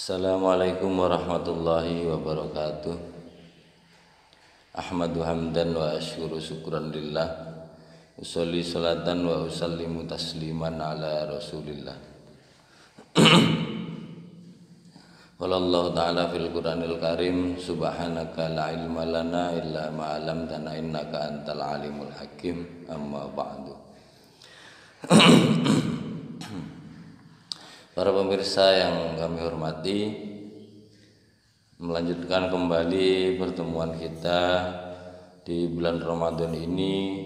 Assalamualaikum warahmatullahi wabarakatuh. Ahmadu hamdan wa asykuru syukran lillah. Usolli salatan wa usallimu tasliman ala rasulillah. Qala Allah ta'ala fil Qur'anil Karim, subhanaka la ilma lana illa ma 'allamtana innaka antal alimul hakim. Amma ba'du. Para pemirsa yang kami hormati, melanjutkan kembali pertemuan kita di bulan Ramadan ini,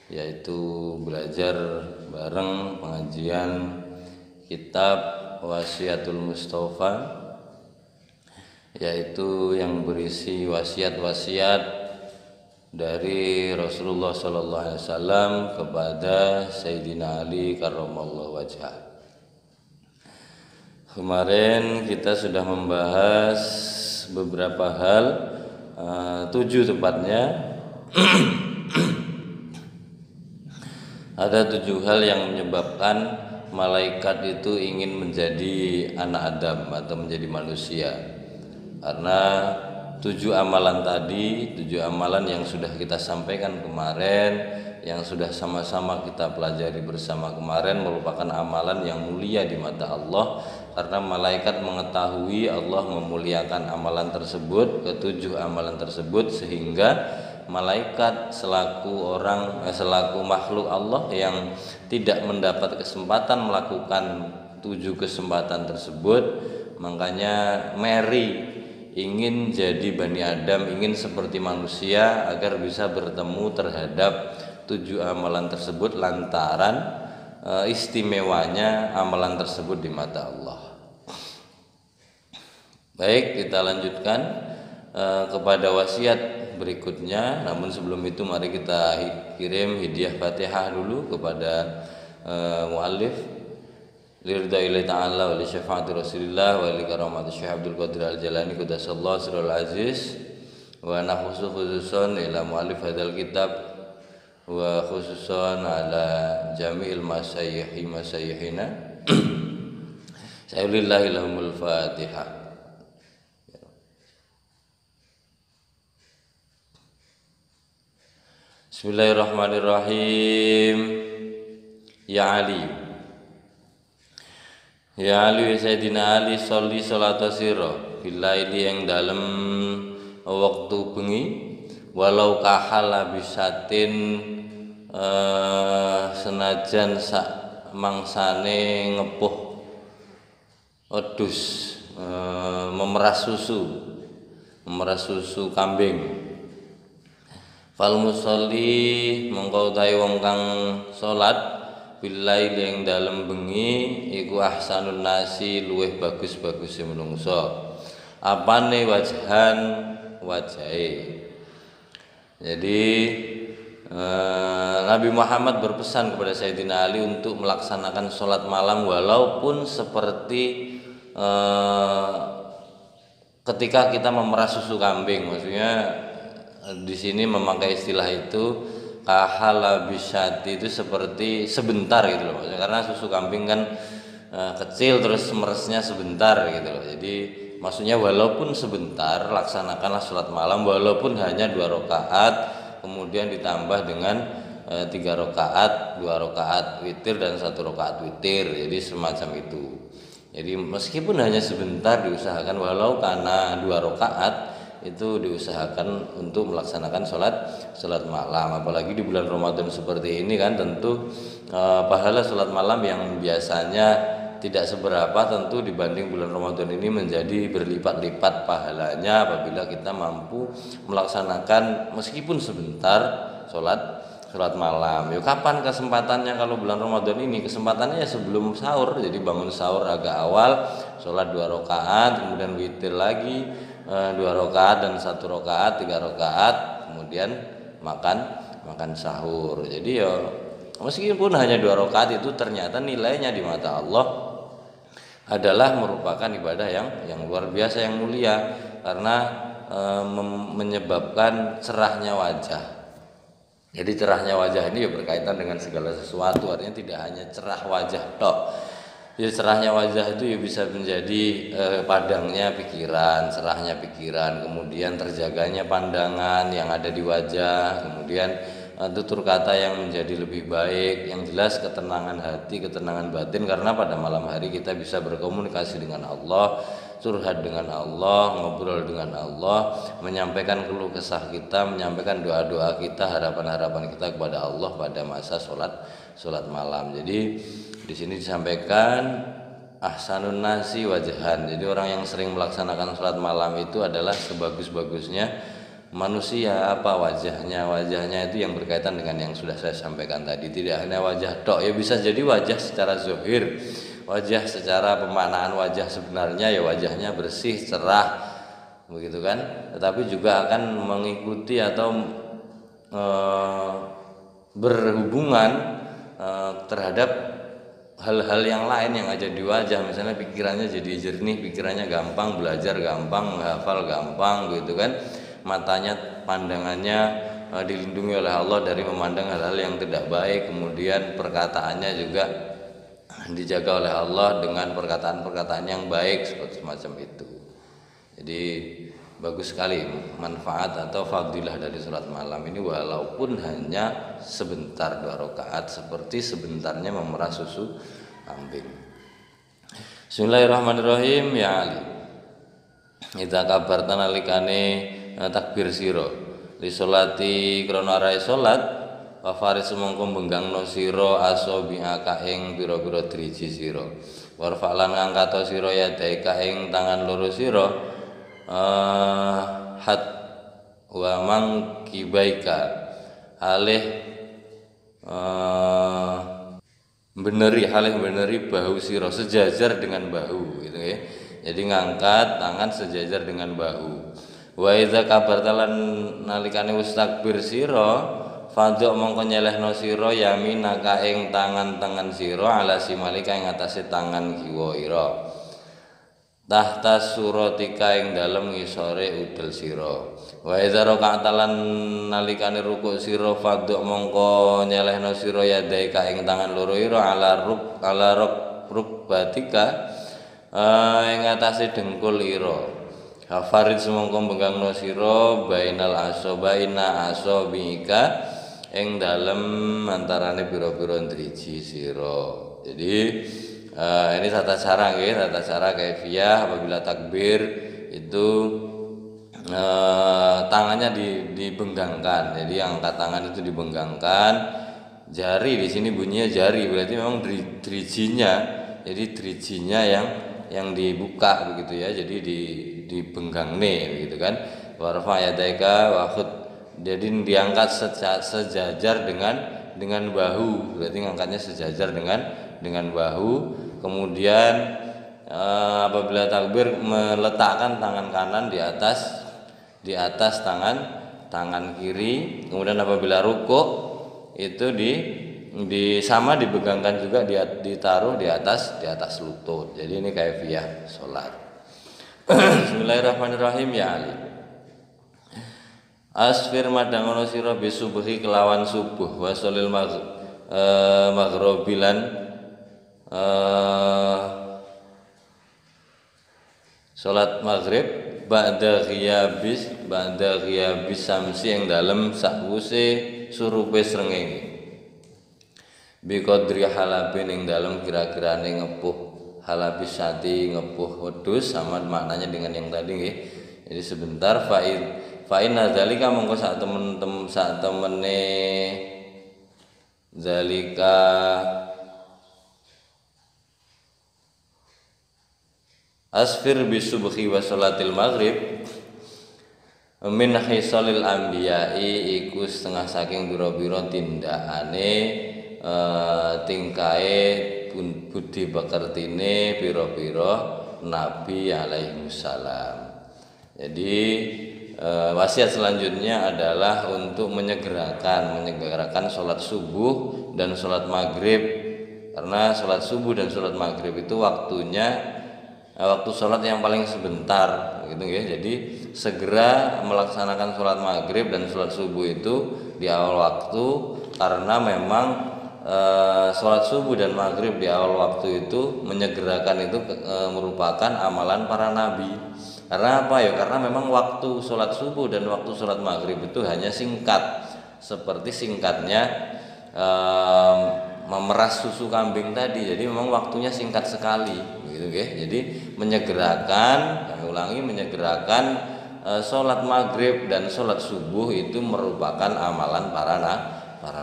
yaitu belajar bareng pengajian kitab Wasiatul Mustafa, yaitu yang berisi wasiat-wasiat dari Rasulullah SAW kepada Sayyidina Ali karramallahu wajhah. Kemarin kita sudah membahas beberapa hal, 7 tepatnya. Ada 7 hal yang menyebabkan malaikat itu ingin menjadi anak Adam atau menjadi manusia. Karena 7 amalan tadi, 7 amalan yang sudah kita sampaikan kemarin, yang sudah sama-sama kita pelajari bersama kemarin, merupakan amalan yang mulia di mata Allah. Karena malaikat mengetahui Allah memuliakan amalan tersebut, ke-7 amalan tersebut, sehingga malaikat selaku makhluk Allah yang tidak mendapat kesempatan melakukan 7 kesempatan tersebut, makanya Mary ingin jadi Bani Adam, ingin seperti manusia agar bisa bertemu terhadap 7 amalan tersebut lantaran istimewanya amalan tersebut di mata Allah. Baik, kita lanjutkan kepada wasiat berikutnya. Namun sebelum itu mari kita kirim hadiah Fatihah dulu kepada muallif liridaillahi ta'ala wa li syafaati Rasulillah wa li karamati Syekh Abdul Qadir Al-Jalani quddasallahu sirrul aziz wa nafsu khususan ila muallif hadzal kitab wa khususan ala jami'il masayyihina sa'ulillahi lahumul Fatihah. Bismillahirrahmanirrahim. Ya Ali, ya Ali, Sayyidina Ali, sholli sholata sirra billaili yang dalam waktu bengi, walau kahala bisatin senajan sak mangsane ngepuh wedhus, memeras susu kambing. Fal musolli mongko utahe wong kang salat billail yang dalem bengi iku ahsanun nasi, luweh bagus-baguse menungso. Apane wajhan, wajahe. Jadi Nabi Muhammad berpesan kepada Sayyidina Ali untuk melaksanakan sholat malam walaupun seperti ketika kita memeras susu kambing. Maksudnya di sini memakai istilah itu kahala bisyati, itu seperti sebentar gitu loh. Maksudnya karena susu kambing kan kecil, terus meresnya sebentar gitu loh. Jadi maksudnya walaupun sebentar laksanakanlah sholat malam walaupun hanya 2 rakaat, kemudian ditambah dengan 3 rakaat, 2 rakaat witir dan 1 rakaat witir. Jadi semacam itu. Jadi meskipun hanya sebentar diusahakan, walau karena 2 rakaat itu diusahakan untuk melaksanakan sholat malam. Apalagi di bulan Ramadan seperti ini kan, tentu pahala sholat malam yang biasanya tidak seberapa, tentu dibanding bulan Ramadan ini menjadi berlipat-lipat pahalanya apabila kita mampu melaksanakan meskipun sebentar sholat malam. Yuk, kapan kesempatannya? Kalau bulan Ramadan ini kesempatannya ya sebelum sahur. Jadi bangun sahur agak awal, sholat 2 rakaat, kemudian witir lagi 2 rakaat dan 1 rakaat, 3 rakaat, kemudian makan sahur. Jadi ya meskipun hanya 2 rakaat itu ternyata nilainya di mata Allah adalah merupakan ibadah yang luar biasa, yang mulia, karena menyebabkan cerahnya wajah. Jadi cerahnya wajah ini ya berkaitan dengan segala sesuatu, artinya tidak hanya cerah wajah tok. Ya cerahnya wajah itu ya bisa menjadi padangnya pikiran, cerahnya pikiran, kemudian terjaganya pandangan yang ada di wajah, kemudian tutur kata yang menjadi lebih baik, yang jelas ketenangan hati, ketenangan batin, karena pada malam hari kita bisa berkomunikasi dengan Allah, curhat dengan Allah, ngobrol dengan Allah, menyampaikan keluh kesah kita, menyampaikan doa-doa kita, harapan-harapan kita kepada Allah pada masa sholat malam. Jadi di sini disampaikan ahsanun nasi wajahan. Jadi orang yang sering melaksanakan sholat malam itu adalah sebagus-bagusnya manusia. Apa wajahnya? Wajahnya itu yang berkaitan dengan yang sudah saya sampaikan tadi. Tidak hanya wajah tok, ya bisa jadi wajah secara zahir, wajah secara pemaknaan wajah sebenarnya ya wajahnya bersih, cerah, begitu kan. Tetapi juga akan mengikuti atau berhubungan terhadap hal-hal yang lain yang ada di wajah. Misalnya pikirannya jadi jernih, pikirannya gampang, belajar gampang, menghafal gampang, gitu kan. Matanya, pandangannya dilindungi oleh Allah dari memandang hal-hal yang tidak baik. Kemudian perkataannya juga dijaga oleh Allah dengan perkataan-perkataan yang baik, seperti semacam itu. Jadi bagus sekali manfaat atau fadilah dari sholat malam ini, walaupun hanya sebentar 2 rakaat, seperti sebentarnya memerah susu kambing. Bismillahirrahmanirrahim. Ya Ali, idza kabarta nalikane takbir sira li sholati krana rai salat, wa faris mongko benggangno sira asabiaka ing pira-pira driji sira, warfa'lan ngangkat sira yadaika ing tangan loro sira hat wa mangkibaika halih beneri bahu sira sejajar dengan bahu, gitu ya. Jadi ngangkat tangan sejajar dengan bahu. Wa idza kabartalan nalikane wis takbir sira fadhu mongko nyelehno sira yaminaka ing tangan sira ala simalika ing atase tangan kiwa ira, tahta suratika ing dalem ngisore udel sira. Wa idza raka'talan nalikane ruku' sira fadhu mongko nyelehno sira yadaika ing tangan loro ira ala rukbatika ing atase dengkul ira. Hafarid mongko benggangno sira bainal asobaina asobika ing dalem antarane pira-pira driji sira. Jadi ini tata cara nggih, tata cara kaifiyah apabila takbir itu tangannya dibenggangkan. Jadi angkat tangan itu dibenggangkan, jari di sini bunyinya jari, berarti memang drijinya. Jadi drijinya yang dibuka begitu ya. Jadi dibenggangne begitu kan. Warfa yadaika wa khud, jadi diangkat sejajar dengan bahu, berarti ngangkatnya sejajar dengan bahu. Kemudian apabila takbir meletakkan tangan kanan di atas tangan kiri. Kemudian apabila rukuk itu sama dibegangkan juga, ditaruh di atas lutut. Jadi ini kaifiyah salat. Bismillahirrahmanirrahim. Ya Ali, asfir madangono sira bisubuhi kelawan subuh, wasolil maghribilan salat maghrib ba'da ghiyabis samsi yang dalem sakwuse surupe srengenge, bi qadri halabin yang dalem kira-kirane ngepuh halabis sati, ngepuh wedhus, sama maknanya dengan yang tadi nggih. Jadi sebentar fa'in zalika mongko sak temene zalika asfir bisubhi wa salatil maghrib min hisalil anbiya'i iku setengah saking biro-biro tindakane tingkae budi pekertine piro-piro nabi alaihi salam. Jadi wasiat selanjutnya adalah untuk menyegerakan sholat subuh dan sholat maghrib, karena sholat subuh dan sholat maghrib itu waktu sholat yang paling sebentar gitu ya. Jadi segera melaksanakan sholat maghrib dan sholat subuh itu di awal waktu, karena memang sholat subuh dan maghrib di awal waktu itu menyegerakan itu merupakan amalan para nabi. Karena apa ya? Karena memang waktu sholat subuh dan waktu sholat maghrib itu hanya singkat, seperti singkatnya memeras susu kambing tadi. Jadi memang waktunya singkat sekali, begitu ya. Jadi menyegerakan, kami ulangi, menyegerakan sholat maghrib dan sholat subuh itu merupakan amalan para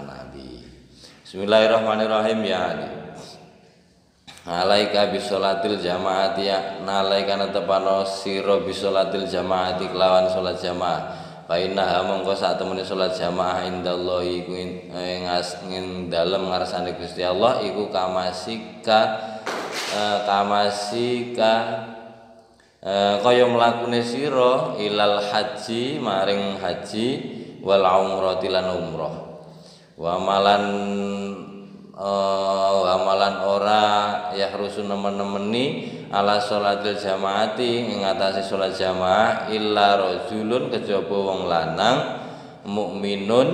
nabi. Bismillahirrahmanirrahim. Ya Ali, alaika bisolatil jamaati, ya nalaika natepano siro bisolatil jamaati kelawan sholat jamaah. Fa innaha mongko sak temene salat jamaah indallahi iku ing dalem ngarsane Gusti Allah iku kamasika kaya mlakune sira ilal haji maring haji wal umrati lan umrah. Wa malan ora yahrusu nemen-nemeni ala sholatil jamaati ing atase salat jamaah illa rajulun kejaba wong lanang mukminun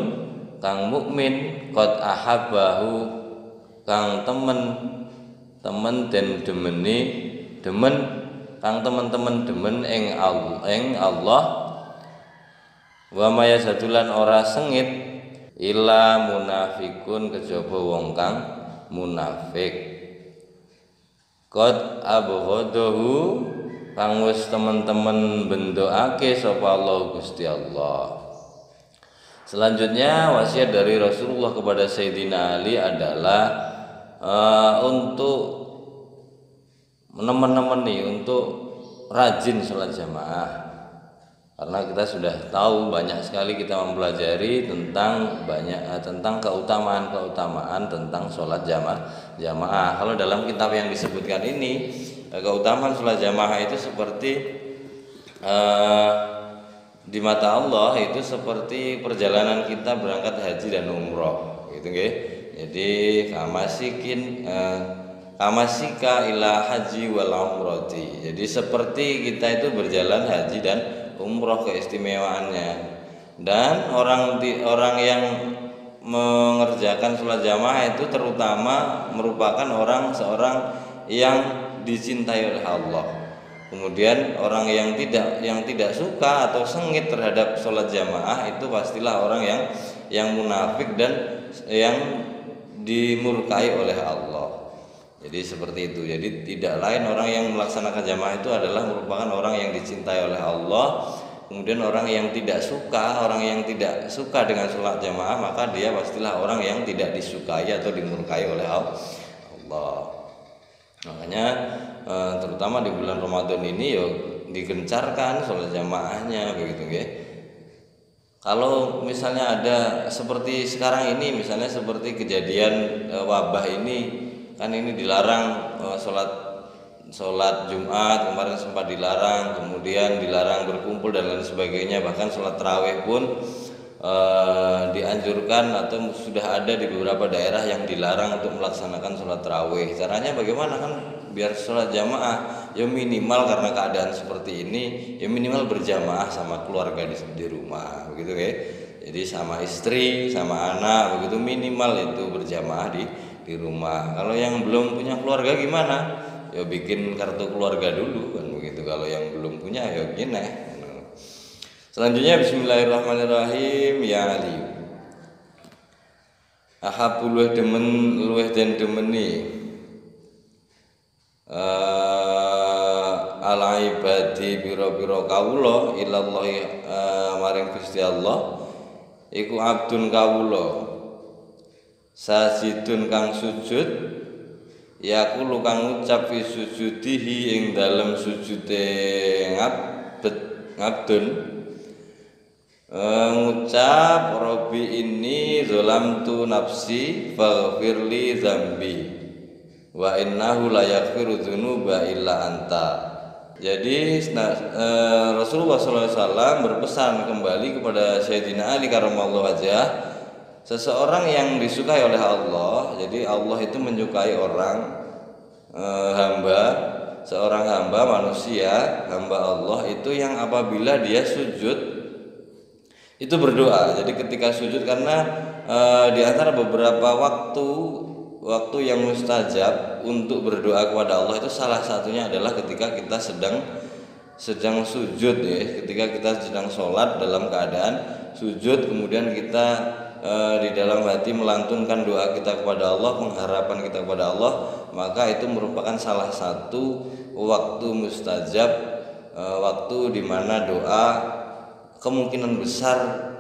kang mukmin qad ahabbahu kang temen den demeni demen kang temen-temen demen ing Allah wa mayazadulan ora sengit illa munafikun kejaba wong kang munafik qad abghadahu kang wis temen-temen bendoake sapa Allah Gusti Allah. Selanjutnya wasiat dari Rasulullah kepada Sayyidina Ali adalah untuk menemani untuk rajin sholat jamaah. Karena kita sudah tahu banyak sekali kita mempelajari tentang keutamaan tentang sholat jamaah. Kalau dalam kitab yang disebutkan ini keutamaan sholat jamaah itu seperti di mata Allah itu seperti perjalanan kita berangkat haji dan umroh, gitu nggih. Jadi kamasika ila haji wal umrati. Jadi seperti kita itu berjalan haji dan umroh keistimewaannya. Dan orang yang mengerjakan sholat jamaah itu terutama merupakan seorang yang dicintai oleh Allah. Kemudian orang yang tidak suka atau sengit terhadap sholat jamaah itu pastilah orang yang munafik dan yang dimurkai oleh Allah. Jadi seperti itu. Jadi tidak lain orang yang melaksanakan jamaah itu adalah merupakan orang yang dicintai oleh Allah. Kemudian orang yang tidak suka dengan sholat jamaah, maka dia pastilah orang yang tidak disukai atau dimurkai oleh Allah. Makanya terutama di bulan Ramadan ini ya digencarkan sholat jamaahnya, begitu ya. Kalau misalnya ada seperti sekarang ini, misalnya seperti kejadian wabah ini, kan ini dilarang sholat Jumat kemarin sempat dilarang, kemudian dilarang berkumpul dan lain sebagainya, bahkan sholat tarawih pun dianjurkan atau sudah ada di beberapa daerah yang dilarang untuk melaksanakan sholat tarawih. Caranya bagaimana? Kan biar sholat jamaah ya minimal, karena keadaan seperti ini ya minimal berjamaah sama keluarga di rumah, begitu ya. Jadi sama istri sama anak, begitu minimal itu berjamaah di rumah. Kalau yang belum punya keluarga gimana? Ya bikin kartu keluarga dulu kan, begitu. Kalau yang belum punya ya gini. Selanjutnya bismillahirrahmanirrahim. Ya Ali, ahabu luweh den demeni ala ibadi biro-biro kawula ilallahi maring Gusti Allah iku abdun kawula sajidun kang sujud yaqulu kang ngucap fi sujudihi ing dalem sujude ngabdun ngucap Rabbi inni zalamtu nafsi faghfirli dzambi wa innahu la yaghfiru dzunuba illa anta. Jadi Rasulullah SAW berpesan kembali kepada Sayyidina Ali karramallahu wajhah, seseorang yang disukai oleh Allah. Jadi Allah itu menyukai seorang hamba manusia, hamba Allah itu yang apabila dia sujud itu berdoa. Jadi ketika sujud, karena di antara beberapa waktu yang mustajab untuk berdoa kepada Allah itu salah satunya adalah ketika kita sedang sujud ya, ketika kita sedang sholat dalam keadaan sujud, kemudian kita di dalam hati melantunkan doa kita kepada Allah, pengharapan kita kepada Allah, maka itu merupakan salah satu waktu mustajab, waktu di mana doa kemungkinan besar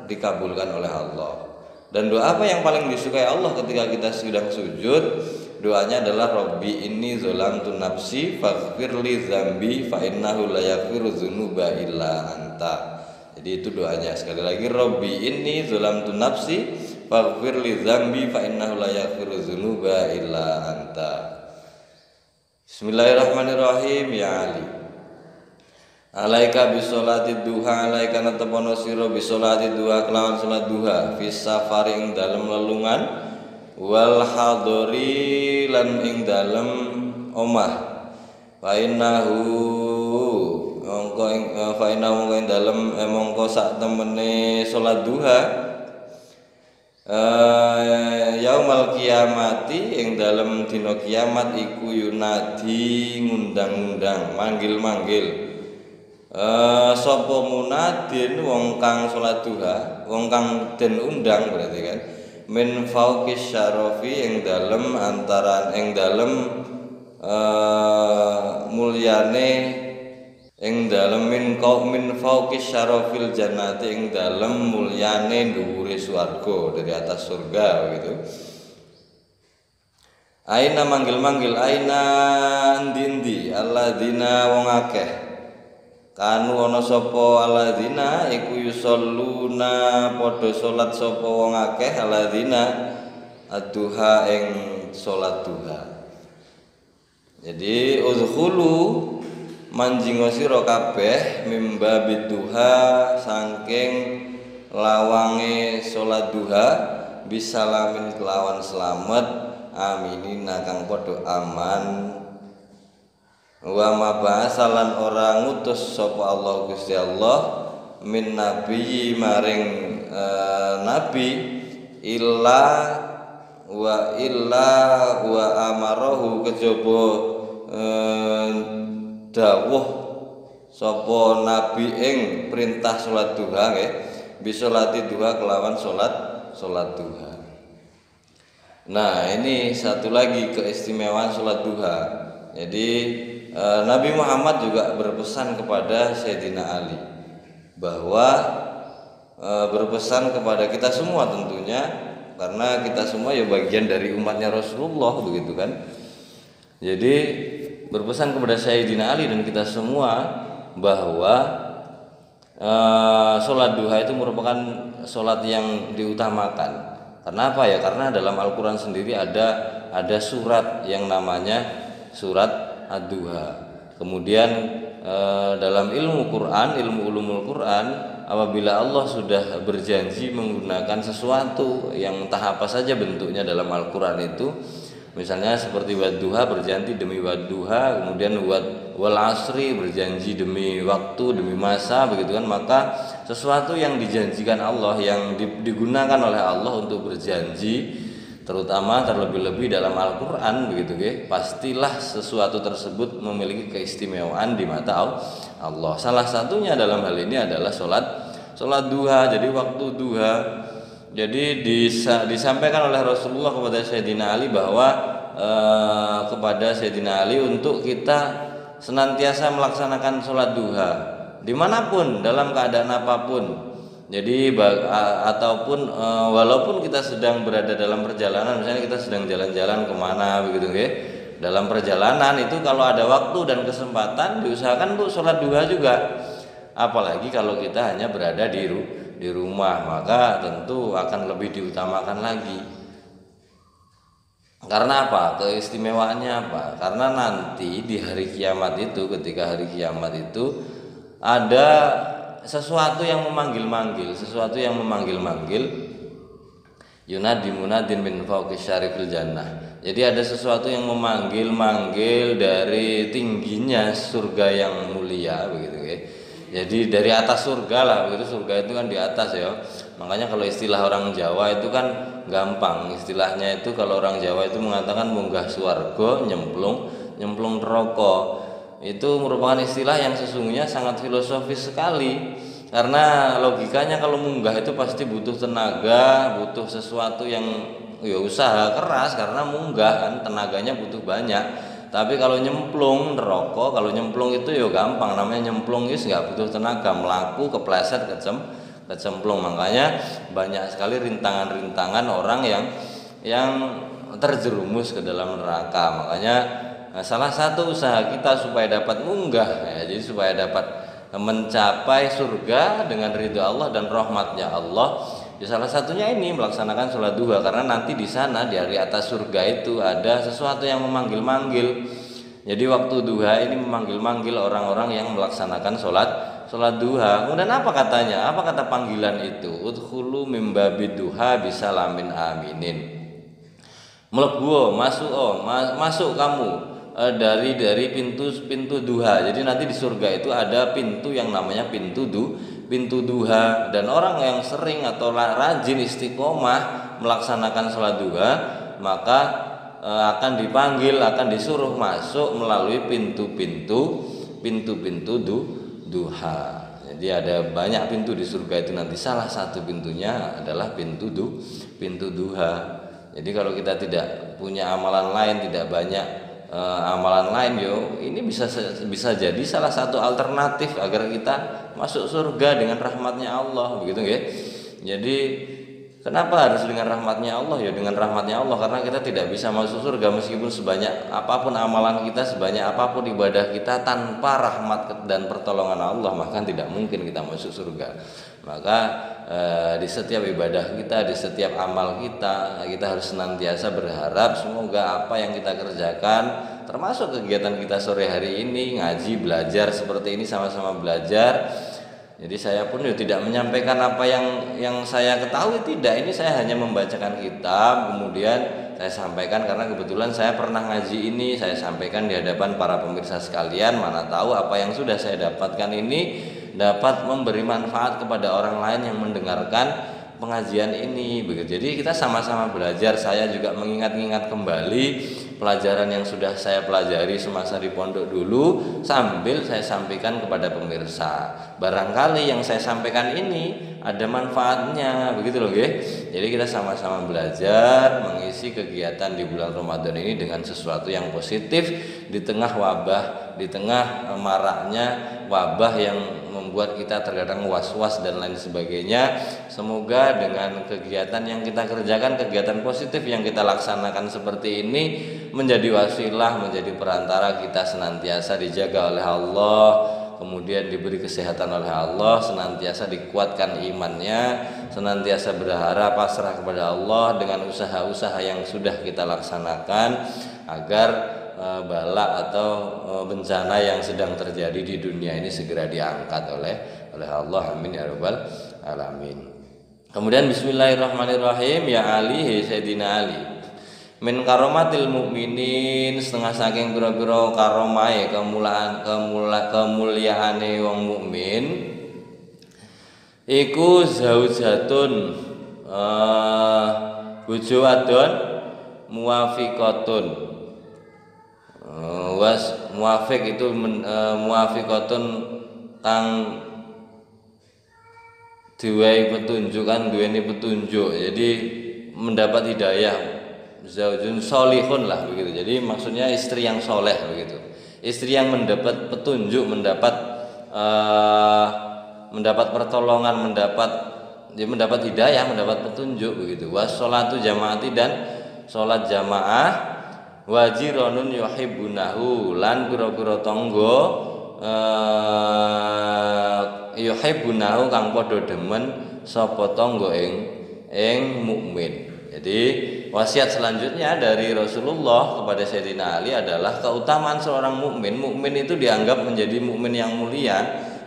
dikabulkan oleh Allah. Dan doa apa yang paling disukai Allah ketika kita sedang sujud? Doanya adalah Rabbi inni zolamtu nafsi faghfirli dzambi fa innahu la yaghfiru dzunuba illa anta. Jadi itu doanya. Sekali lagi, Rabbi inni zolamtu nafsi faghfirli dzambi fa innahu la yaghfiru dzunuba illa anta. Bismillahirrahmanirrahim. Ya Ali, alaika bisolati duha, alaika natapono siro bisolati duha kelawan salat duha fis safari ing dalem lelungan, wal hadori lan ing dalem omah, fa innahu mongko ing dalem mongko sak temene salat duha yaumal kiamati ing dalem dina kiamat iku yunadi ngundang-undang, manggil-manggil sapa munadin wong kang salat duha, wong kang den undang berarti kan, min fauqis syarafi ing dalem antaran ing dalem mulyane ing dalem min fauqis syarafil jannati ing dalem mulyane dhuwure swarga, dari atas surga begitu. Aina manggil-manggil, aina ndi alladzina wong akeh kanu ana sapa alladzina iku yusalluna padha salat sapa wong akeh alladzina ad-duha ing salat duha. Jadi udkhulu manjingo sira kabeh mimba biduha saking lawange salat duha bisalamin kelawan selamat aminina kang padha aman. Wa mabasalan orang ngutus sapa Allah Gusti Allah min nabi maring nabi illa wa amarahu kejaba dawuh sapa nabi ing perintah salat duha nggih, bisolati duha kelawan salat duha. Nah, ini satu lagi keistimewaan salat duha. Jadi Nabi Muhammad juga berpesan kepada Sayyidina Ali bahwa berpesan kepada kita semua tentunya, karena kita semua ya bagian dari umatnya Rasulullah begitu kan. Jadi berpesan kepada Sayyidina Ali dan kita semua bahwa sholat duha itu merupakan sholat yang diutamakan. Karena apa ya? Karena dalam Al-Quran sendiri ada surat yang namanya surat ad-duha. Kemudian dalam ilmu Quran, ilmu ulumul Quran, apabila Allah sudah berjanji menggunakan sesuatu yang entah apa saja bentuknya dalam Al-Quran itu, misalnya seperti wadduha berjanji demi wadduha, kemudian wal asri berjanji demi waktu, demi masa begitu kan, maka sesuatu yang dijanjikan Allah, yang digunakan oleh Allah untuk berjanji, terutama terlebih-lebih dalam Al-Quran begitu ya, pastilah sesuatu tersebut memiliki keistimewaan di mata Allah. Salah satunya dalam hal ini adalah sholat duha. Jadi waktu duha, jadi disampaikan oleh Rasulullah kepada Sayyidina Ali bahwa kepada Sayyidina Ali untuk kita senantiasa melaksanakan sholat duha dimanapun, dalam keadaan apapun. Jadi ataupun walaupun kita sedang berada dalam perjalanan, misalnya kita sedang jalan-jalan kemana begitu ya, dalam perjalanan itu kalau ada waktu dan kesempatan diusahakan untuk sholat duha juga. Apalagi kalau kita hanya berada di rumah, maka tentu akan lebih diutamakan lagi. Karena apa? Keistimewaannya apa? Karena nanti di hari kiamat itu, ketika hari kiamat itu ada sesuatu yang memanggil-manggil, yunadi munadin min fauqis syarifil jannah. Jadi ada sesuatu yang memanggil-manggil dari tingginya surga yang mulia begitu ya. Jadi dari atas surga lah, begitu. Surga itu kan di atas ya. Makanya kalau istilah orang Jawa itu kan gampang. Istilahnya itu kalau orang Jawa itu mengatakan munggah swarga, nyemplung neraka. Itu merupakan istilah yang sesungguhnya sangat filosofis sekali. Karena logikanya kalau munggah itu pasti butuh tenaga, butuh sesuatu yang ya usaha keras, karena munggah kan tenaganya butuh banyak. Tapi kalau nyemplung neraka, kalau nyemplung itu ya gampang, namanya nyemplung itu nggak butuh tenaga, melaku kepleset kecemplung. Makanya banyak sekali rintangan-rintangan orang yang terjerumus ke dalam neraka. Makanya salah satu usaha kita supaya dapat munggah ya, jadi supaya dapat mencapai surga dengan ridho Allah dan rahmatnya Allah, ya salah satunya ini melaksanakan sholat duha. Karena nanti di sana di atas surga itu ada sesuatu yang memanggil-manggil. Jadi waktu duha ini memanggil-manggil orang-orang yang melaksanakan sholat duha. Kemudian apa katanya? Apa kata panggilan itu? Udkhulu mim babid duha bisalamin aminin. Mlebu masuk kamu dari pintu duha. Jadi nanti di surga itu ada pintu yang namanya pintu duha, dan orang yang sering atau rajin istiqomah melaksanakan sholat duha maka akan dipanggil, akan disuruh masuk melalui pintu-pintu duha. Jadi ada banyak pintu di surga itu, nanti salah satu pintunya adalah pintu duha. Jadi kalau kita tidak punya amalan lain, tidak banyak amalan lain, ini bisa jadi salah satu alternatif agar kita masuk surga dengan rahmatnya Allah, begitu ya. Jadi kenapa harus dengan rahmatnya Allah? Ya dengan rahmatnya Allah karena kita tidak bisa masuk surga meskipun sebanyak apapun amalan kita, sebanyak apapun ibadah kita, tanpa rahmat dan pertolongan Allah maka tidak mungkin kita masuk surga. Maka di setiap ibadah kita, di setiap amal kita harus senantiasa berharap semoga apa yang kita kerjakan, termasuk kegiatan kita sore hari ini, ngaji, belajar seperti ini, sama-sama belajar. Jadi saya pun tidak menyampaikan apa yang saya ketahui, tidak. Ini saya hanya membacakan kitab, kemudian saya sampaikan karena kebetulan saya pernah ngaji ini, saya sampaikan di hadapan para pemirsa sekalian. Mana tahu apa yang sudah saya dapatkan ini dapat memberi manfaat kepada orang lain yang mendengarkan pengajian ini, begitu. Jadi kita sama-sama belajar. Saya juga mengingat-ingat kembali pelajaran yang sudah saya pelajari semasa di pondok dulu sambil saya sampaikan kepada pemirsa. Barangkali yang saya sampaikan ini ada manfaatnya, begitu loh, nggih. Jadi kita sama-sama belajar mengisi kegiatan di bulan Ramadan ini dengan sesuatu yang positif di tengah wabah, di tengah maraknya wabah yang membuat kita terkadang was-was dan lain sebagainya. Semoga dengan kegiatan yang kita kerjakan, kegiatan positif yang kita laksanakan seperti ini menjadi wasilah, menjadi perantara kita senantiasa dijaga oleh Allah, kemudian diberi kesehatan oleh Allah, senantiasa dikuatkan imannya, senantiasa berharap pasrah kepada Allah dengan usaha-usaha yang sudah kita laksanakan agar bala atau bencana yang sedang terjadi di dunia ini segera diangkat oleh Allah. Amin ya rabbal alamin. Kemudian bismillahirrahmanirrahim. Ya Ali, Sayyidina Ali, min karomatil mukminin, setengah saking pira-pira karomahe kemuliaane wong mukmin iku zaujatun bojo wadon muwafiqatun. Muwafiq itu muwafiqatun kang diwai petunjuk, kan duweni petunjuk, jadi mendapat hidayah. Zaujun solihun lah begitu. Jadi maksudnya istri yang soleh begitu. Istri yang mendapat petunjuk, mendapat pertolongan, mendapat hidayah, mendapat petunjuk begitu. Wassolatu jamaati, dan sholat jamaah. Wajironun yuhibbunahu, lan pira-pira tangga yuhibbunahu kang padha demen sapa tangga ing mukmin. Jadi wasiat selanjutnya dari Rasulullah kepada Sayyidina Ali adalah keutamaan seorang mukmin. Mukmin itu dianggap menjadi mukmin yang mulia,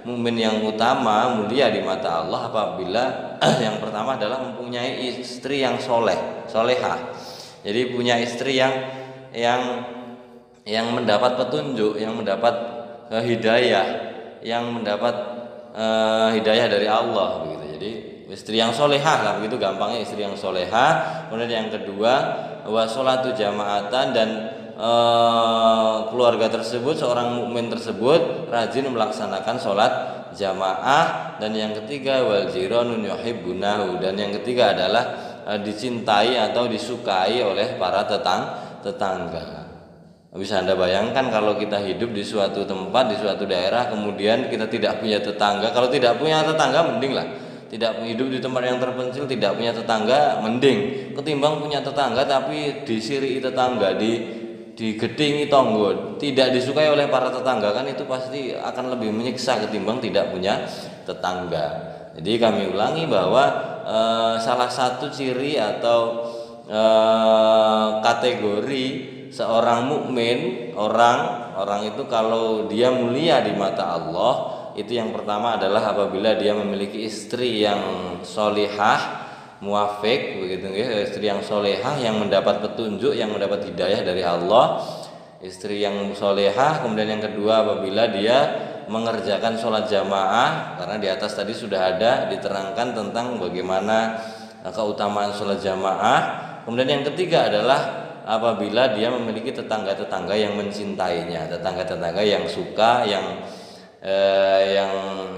mukmin yang utama, mulia di mata Allah apabila yang pertama adalah mempunyai istri yang solehah. Jadi punya istri yang mendapat petunjuk, yang mendapat hidayah, yang mendapat hidayah dari Allah begitu. Jadi istri yang solehah lah begitu gampangnya, istri yang solehah. Kemudian yang kedua wa sholatu jamaatan, dan keluarga tersebut, seorang mukmin tersebut rajin melaksanakan sholat jamaah. Dan yang ketiga wal jiranun yuhibbunahu, dan yang ketiga adalah dicintai atau disukai oleh para tetangga. Bisa Anda bayangkan kalau kita hidup di suatu tempat, di suatu daerah, kemudian kita tidak punya tetangga. Kalau tidak punya tetangga mending lah, tidak hidup di tempat yang terpencil, tidak punya tetangga mending ketimbang punya tetangga tapi disiri tetangga, digedingi tonggo, tidak disukai oleh para tetangga, kan itu pasti akan lebih menyiksa ketimbang tidak punya tetangga. Jadi kami ulangi bahwa salah satu ciri atau kategori seorang mukmin, orang itu kalau dia mulia di mata Allah, itu yang pertama adalah apabila dia memiliki istri yang solihah, muafik begitu ya, istri yang solehah yang mendapat petunjuk, yang mendapat hidayah dari Allah, istri yang solehah. Kemudian yang kedua apabila dia mengerjakan sholat jamaah, karena di atas tadi sudah ada diterangkan tentang bagaimana keutamaan sholat jamaah. Kemudian yang ketiga adalah apabila dia memiliki tetangga-tetangga yang mencintainya, tetangga-tetangga yang suka, yang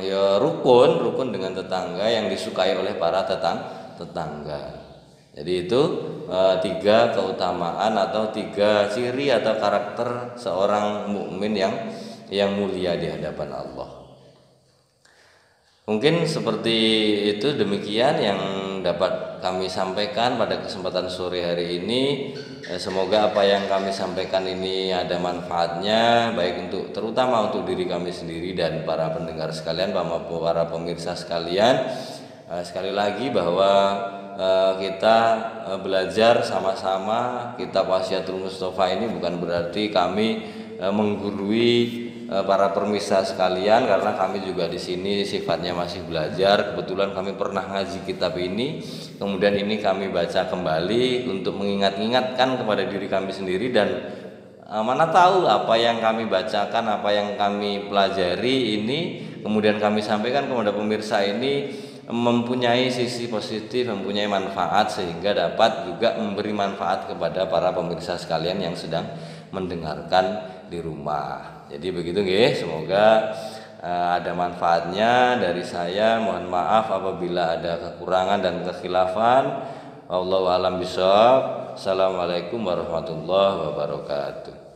ya rukun dengan tetangga, yang disukai oleh para tetangga. Jadi itu tiga keutamaan atau tiga ciri atau karakter seorang mukmin yang mulia di hadapan Allah. Mungkin seperti itu, demikian yang dapat kami sampaikan pada kesempatan sore hari ini. Semoga apa yang kami sampaikan ini ada manfaatnya, baik terutama untuk diri kami sendiri dan para pendengar sekalian, para pemirsa sekalian. Sekali lagi bahwa kita belajar sama-sama kitab Wasyiatul Mustofa ini bukan berarti kami menggurui para pemirsa sekalian, karena kami juga di sini sifatnya masih belajar. Kebetulan kami pernah ngaji kitab ini, kemudian ini kami baca kembali untuk mengingat-ingatkan kepada diri kami sendiri, dan mana tahu apa yang kami bacakan, apa yang kami pelajari ini kemudian kami sampaikan kepada pemirsa ini mempunyai sisi positif, mempunyai manfaat, sehingga dapat juga memberi manfaat kepada para pemirsa sekalian yang sedang mendengarkan di rumah. Jadi begitu nggih, semoga ada manfaatnya. Dari saya mohon maaf apabila ada kekurangan dan kekhilafan. Wallahu a'lam bishawab. Assalamualaikum warahmatullahi wabarakatuh.